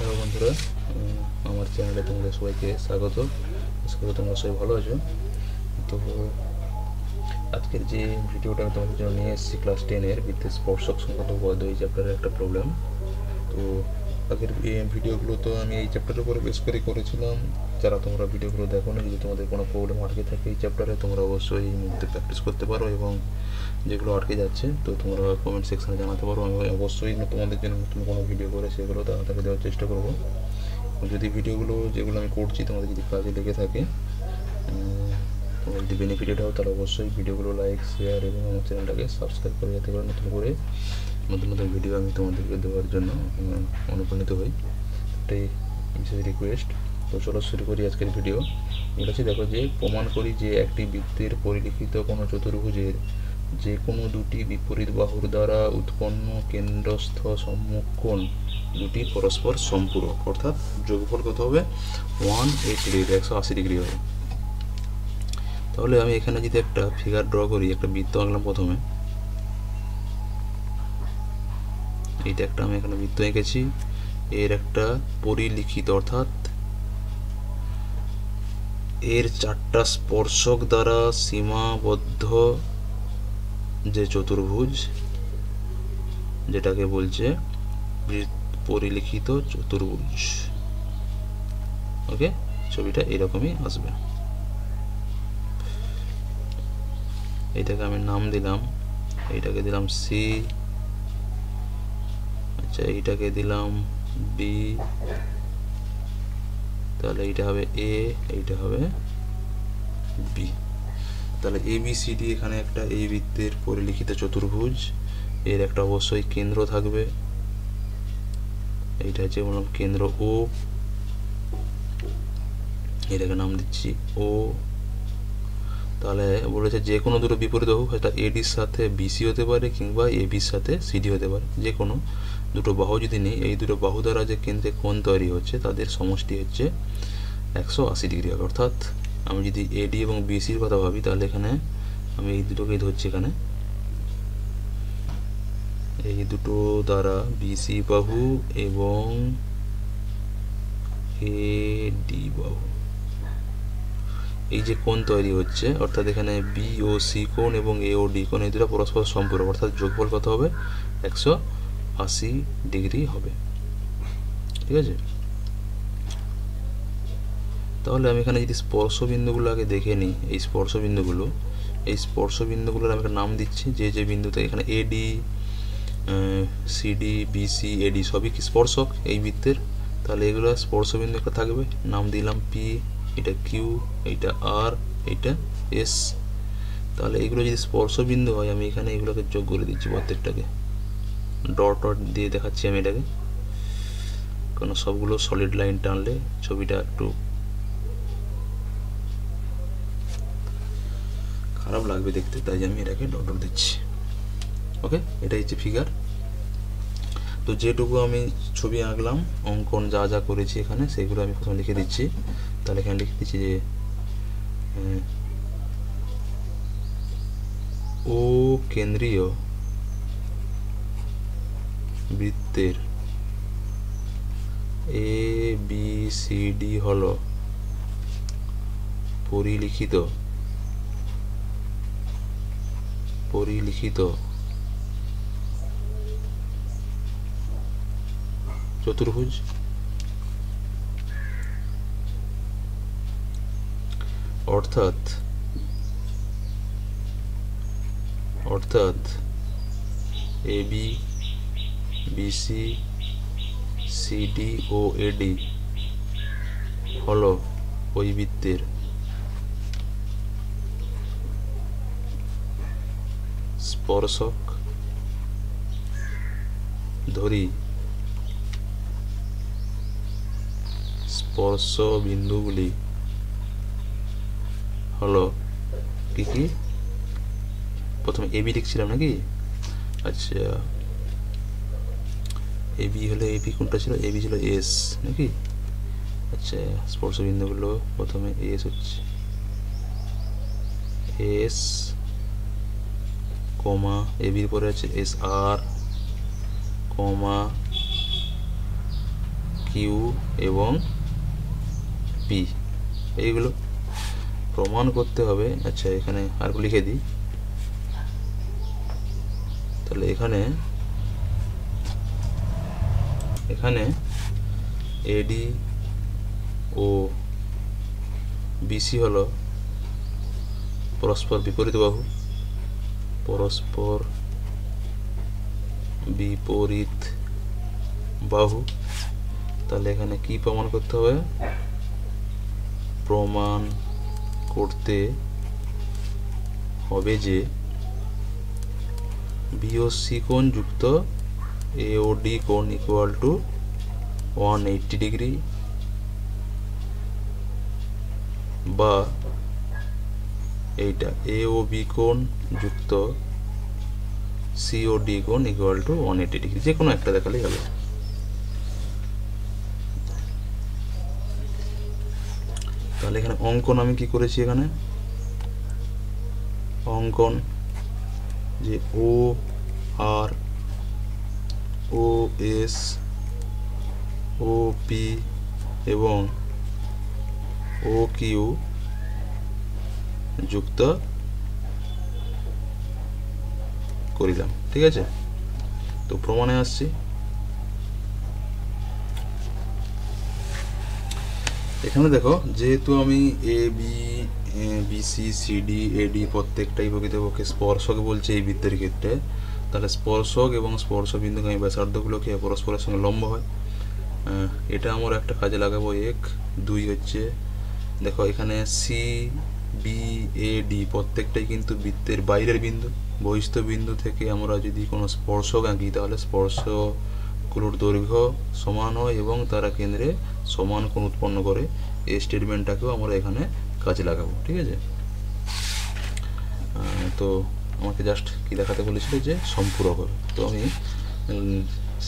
Hello বন্ধুরা, আমার চ্যানেলে তোমাদের সবাইকে স্বাগত। আশা করি তোমরা সবাই ভালো আছো। তো আজকের যে ভিডিওটা আমি তোমাদের জন্য নিয়ে এসেছি ক্লাস 10-এর বৃত্তের স্পর্শক সংক্রান্ত উপাদ্য এই চ্যাপ্টারের একটা প্রবলেম। তো আগের ভিডিওগুলো তো আমি এই চ্যাপ্টারের উপরে বেস করে করেছিলাম। যারা তোমরা ভিডিওগুলো দেখো না, যদি তোমাদের কোনো প্রবলেম আটকে থাকে এই চ্যাপ্টারে, তোমরা অবশ্যই এই মুহূর্তে প্র্যাকটিস করতে পারো, এবং যেগুলো আটকে যাচ্ছে তো তোমরা কমেন্ট সেকশানে জানাতে পারো। আমি অবশ্যই তোমাদের জন্য নতুন কোনো ভিডিও করে সেগুলো তাড়াতাড়ি দেওয়ার চেষ্টা করবো। যদি ভিডিওগুলো যেগুলো আমি করছি তোমাদের যদি কাজে লেগে থাকে, তোমরা যদি বেনিফিটেড হও, তাহলে অবশ্যই ভিডিওগুলো লাইক, শেয়ার এবং আমার চ্যানেলটাকে সাবস্ক্রাইব করে যাতে করে নতুন নতুন ভিডিও আমি তোমাদেরকে দেওয়ার জন্য অনুপ্রাণিত হই। এটাই বিশেষ রিকোয়েস্ট। তো চলো শুরু করি আজকের ভিডিও। বলেছি, দেখো যে প্রমাণ করি যে একটি বৃত্তের পরিলিখিত কোনো চতুর্ভুজের যে কোনো দুটি বিপরীত বাহুর দ্বারা উৎপন্ন কেন্দ্রস্থ সম্মুখকোণ দুটি পরস্পর সম্পূরক, অর্থাৎ যোগফল কত হবে? 180 ডিগ্রি, 180 ডিগ্রি হবে। তাহলে আমি এখানে যদি একটা ফিগার ড্র করি, একটা বৃত্ত আঁকলাম প্রথমে। এইটা একটা আমি এখানে বৃত্ত এঁকেছি। এর একটা পরিলিখিত অর্থাৎ এর চারটা স্পর্শক দ্বারা সীমাবদ্ধ যে চতুর্ভুজ, যেটাকে বলছে পরিলিখিত চতুর্ভুজ। ওকে, ছবিটা এরকমই আসবে। এইটাকে আমি নাম দিলাম, এইটাকে দিলাম সি, আচ্ছা এইটাকে দিলাম বি, তাহলে এইটা হবে এ, এইটা হবে বি। তাহলে এ বি সি ডি এখানে একটা এই বৃত্তের পরিলিখিত চতুর্ভুজ। এর একটা অবশ্যই কেন্দ্র থাকবে, এইটা হচ্ছে বললাম কেন্দ্র ও, এটাকে নাম দিচ্ছি ও। তাহলে বলেছে যে কোনো দুটো বিপরীত বাহু, সেটা এডির সাথে বিসি হতে পারে কিংবা এ বির সাথে সিডি হতে পারে। যে কোনো দুটো বাহু যদি নেই, এই দুটো বাহু দ্বারা যে কেন্দ্রে কোণ তৈরি হচ্ছে তাদের সমষ্টি হচ্ছে 180 ডিগ্রি হবে। অর্থাৎ আমি যদি এডি এবং বিসির কথা ভাবি, তাহলে এখানে আমি এই দুটোকেই ধরছি। এখানে এই দুটো দ্বারা বিসি বাহু এবং এডি বাহু, এই যে কোণ তৈরি হচ্ছে, অর্থাৎ এখানে বি ও সি কোণ এবং এ ও ডি কোণ, এই দুটো পরস্পর সম্পূরক, অর্থাৎ যোগফল কত হবে? 180 ডিগ্রি হবে। ঠিক আছে, তাহলে আমি এখানে যদি স্পর্শবিন্দুগুলো আগে দেখে নিই, এই স্পর্শবিন্দুগুলোর আমি একটা নাম দিচ্ছি। যে বিন্দুতে এখানে এডি, সিডি, বিসি, এডি সবই কি স্পর্শক এই বৃত্তের, তাহলে এগুলো স্পর্শবিন্দু একটা থাকবে, নাম দিলাম পি, এটা কিউ, এইটা আর, এইটা এস। তাহলে এগুলো যদি স্পর্শবিন্দু হয়, আমি এখানে এগুলোকে যোগ করে দিচ্ছি প্রত্যেকটাকে, ডট ডট দিয়ে দেখাচ্ছি আমি এটাকে, কারণ সবগুলো সলিড লাইন টানলে ছবিটা একটু খারাপ লাগবে দেখতে, তাই আমি এটাকে ডট ডট দিচ্ছি। ওকে, এটাই হচ্ছে ফিগার। তো যেটুকু আমি ছবি আঁকলাম, অঙ্কন যা যা করেছি এখানে, সেগুলো আমি প্রথমে লিখে দিচ্ছি। তাহলে এখানে লিখে দিচ্ছি যে ও কেন্দ্রীয় বৃত্তের এ বি সি ডি হল পরিলিখিত চতুর্ভুজ। অর্থাৎ এ বি, বিসি, সিডি ও এডি হল ওই বৃত্তের স্পর্শক। ধরি স্পর্শ বিন্দুগুলি হলো কি কি? প্রথমে এবি লিখছিলাম নাকি? আচ্ছা, এবি হলে এবি কোনটা ছিল? এবি ছিল এস নাকি? আচ্ছা, স্পর্শ বিন্দুগুলো প্রথমে এস হচ্ছে এস, কমা এবির পরে আছে এস আর, কমা কিউ এবং পি, এইগুলো প্রমাণ করতে হবে। আচ্ছা, এখানে আরও লিখে দিই। তাহলে এখানে এডি ও বিসি হলো পরস্পর বিপরীত বাহু, পরস্পর বিপরীত বাহু। তাহলে এখানে কি প্রমাণ করতে হবে? প্রমাণ করতে হবে যে বিওসি কোণ যুক্ত এওডি কোণ ইকুয়াল টু 180 ডিগ্রি, বা এইটা এওবি কোণ যুক্ত সিওডি কোণ ইকুয়াল টু 180 ডিগ্রি, যে কোনো একটা দেখালেই হবে। তাহলে এখানে অঙ্কন আমি কি করেছি, এখানে অঙ্কন যে ও আর, ও এস, ও পি এবং ও কিউ যুক্ত করিলাম, ঠিক আছে। তো প্রমাণে আসছি। এখানে দেখো, যেহেতু আমি এ বি বিসি সিডি এডি প্রত্যেকটাই প্রকৃতপক্ষে স্পর্শক বলছে এই বৃত্তের ক্ষেত্রে, তাহলে স্পর্শক এবং স্পর্শবিন্দুগামী ব্যাসার্ধগুলোকে পরস্পরের সঙ্গে লম্ব হয়। এটা আমরা একটা কাজে লাগাবো। 1 2 হচ্ছে, দেখো এখানে সি বি এ ডি প্রত্যেকটাই কিন্তু বৃত্তের বাইরের বিন্দু। বহিস্থ বিন্দু থেকে আমরা যদি কোনো স্পর্শক আঁকি, তাহলে স্পর্শগুলোর দৈর্ঘ্য সমান হয় এবং তারা কেন্দ্রে সমান কোণ উৎপন্ন করে। এই স্টেটমেন্টটাকেও আমরা এখানে কাজে লাগাবো, ঠিক আছে। তো আমাকে জাস্ট কি দেখাতে বলেছিল, যে সম্পূরক হবে। তো আমি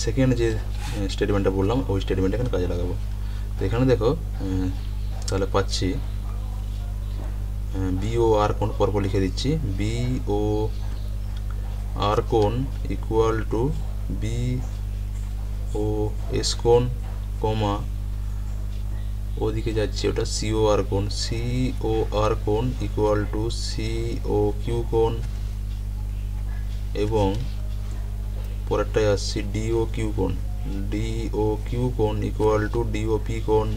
সেকেন্ড যে স্টেটমেন্টটা বললাম ওই স্টেটমেন্ট এখানে কাজে লাগাবো। তো এখানে দেখো, তাহলে পাচ্ছি বি ও আর কোণ, পরপর লিখে দিচ্ছি। বি ও আর কোণ equal to B O S কোণ, কমা ওদিকে যাচ্ছে ওটা সিও আর কোণ, সিও আর কোণ ইকুয়াল টু সিও কিউ কোণ, এবং পরেরটায় আসছি ডিও কিউ কোণ, ডিও কিউ কোণ ইকুয়াল টু ডিওপি কোণ,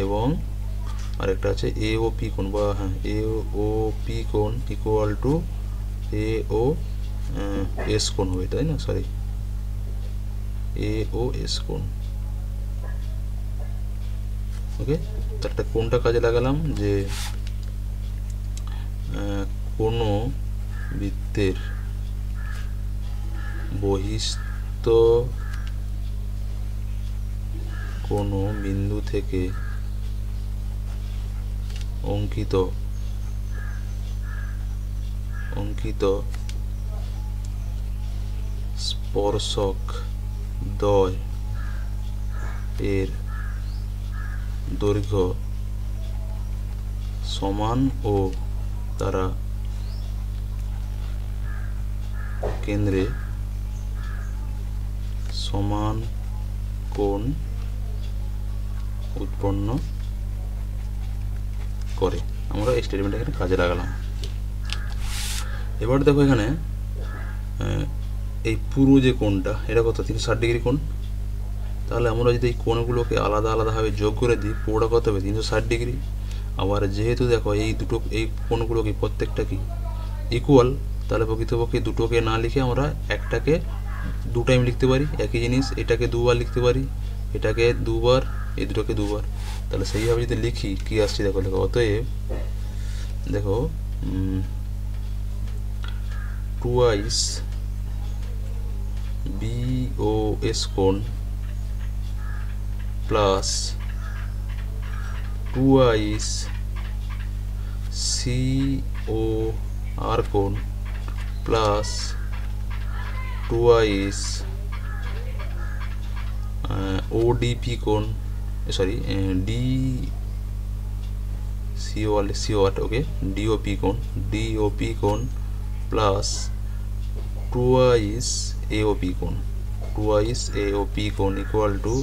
এবং আরেকটা আছে এওপি কোণ, বা হ্যাঁ এওপি কোণ ইকুয়াল টু এও এস কোণ হবে, তাই না? সরি, এও এস কোণ। ওকে, তো একটা কোণটা কাজে লাগালাম, যে কোনো বৃত্তের বহিস্থ কোনো বিন্দু থেকে অঙ্কিত স্পর্শক দ্বয় এর দৈর্ঘ্য সমান ও তারা কেন্দ্রে সমান কোণ উৎপন্ন করে। আমরা এই স্টেটমেন্ট এখানে কাজে লাগালাম। এবার দেখো এখানে এই পুরো যে কোণটা, এটা কত? 360 ডিগ্রি কোণ। তাহলে আমরা যদি এই কোণগুলোকে আলাদা আলাদাভাবে যোগ করে দিই, পুরোটা কত হবে? 360 ডিগ্রি। আবার যেহেতু দেখো এই কোণগুলোকে প্রত্যেকটা কি ইকুয়াল, তাহলে প্রকৃতপক্ষে দুটোকে না লিখে আমরা একটাকে 2 টাইম লিখতে পারি। একই জিনিস, এটাকে 2 বার লিখতে পারি, এটাকে 2 বার, এই দুটোকে 2 বার। তাহলে সেইভাবে যদি লিখি, কি আসছে দেখো, অতএব দেখো টুয়াইস বিওএস কোণ প্লাস টুয়াইস সিওআর কোণ প্লাস টুয়াইস ওডিপি কোণ, সরি ডি সিওআর, ওকে, ডিওপি কোণ প্লাস টুয়াইস এওপি কোণ। টুয়াইস AOP কোণ ইকুয়াল টু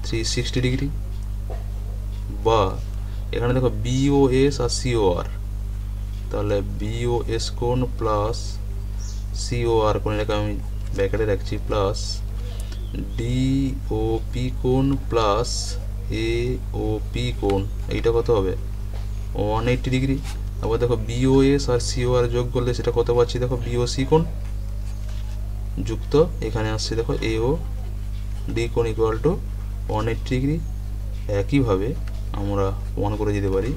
360 ডিগ্রি, বা এখানে দেখো BOS আর COR, তাহলে BOS কোণ প্লাস COR কোণ, এটাকে আমি ব্র্যাকেটে রাখছি, প্লাস DOP কোণ প্লাস AOP কোণ, এইটা কত হবে 180 ডিগ্রি। আবার দেখো BOS আর COR যোগ করলে সেটা কত পাচ্ছি, দেখো BOC কোণ যুক্ত এখানে আসছে দেখো AOD কোণ ইকুয়াল টু 180 ডিগ্রি। একইভাবে আমরা প্রমাণ করে দিতে পারি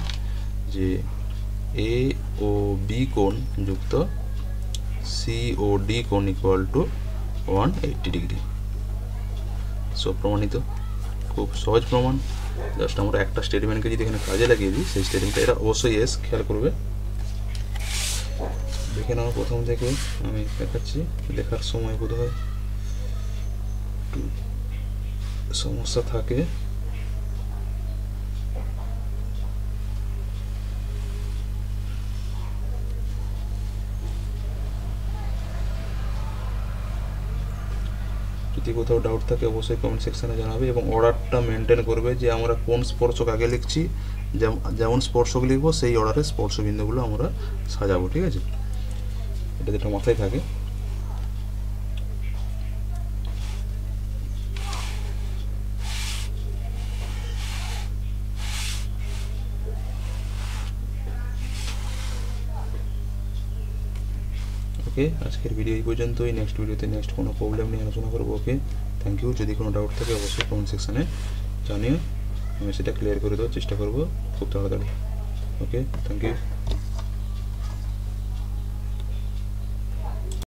যে AOB কোণ যুক্ত COD কোণ ইকুয়াল টু 180 ডিগ্রি। সব প্রমাণিত, খুব সহজ প্রমাণ। জাস্ট আমরা একটা স্টেটমেন্টকে যদি এখানে কাজে লাগিয়ে দিই, সেই স্টেটমেন্টটা এটা অবশ্যই এস, খেয়াল করবে। দেখে নাও প্রথম থেকে আমি দেখাচ্ছি, লেখার সময় বোধহয় একটু সমস্যা থাকে। যদি কোথাও ডাউট থাকে অবশ্যই কমেন্ট সেকশানে জানাবে, এবং অর্ডারটা মেনটেন করবে যে আমরা কোন স্পর্শক আগে লিখছি, যেমন স্পর্শক লিখবো সেই অর্ডারে স্পর্শবিন্দুগুলো আমরা সাজাবো, ঠিক আছে? এটা যেটা মাথায় থাকে। ওকে, আজকের ভিডিও এই পর্যন্তই। নেক্সট ভিডিওতে নেক্সট কোনো প্রবলেম নিয়ে আলোচনা করবো। ওকে, থ্যাংক ইউ। যদি কোনো ডাউট থাকে অবশ্যই কমেন্ট সেকশানে জানিয়ে আমি সেটা ক্লিয়ার করে দেওয়ার চেষ্টা করবো খুব তাড়াতাড়ি। ওকে, থ্যাংক ইউ।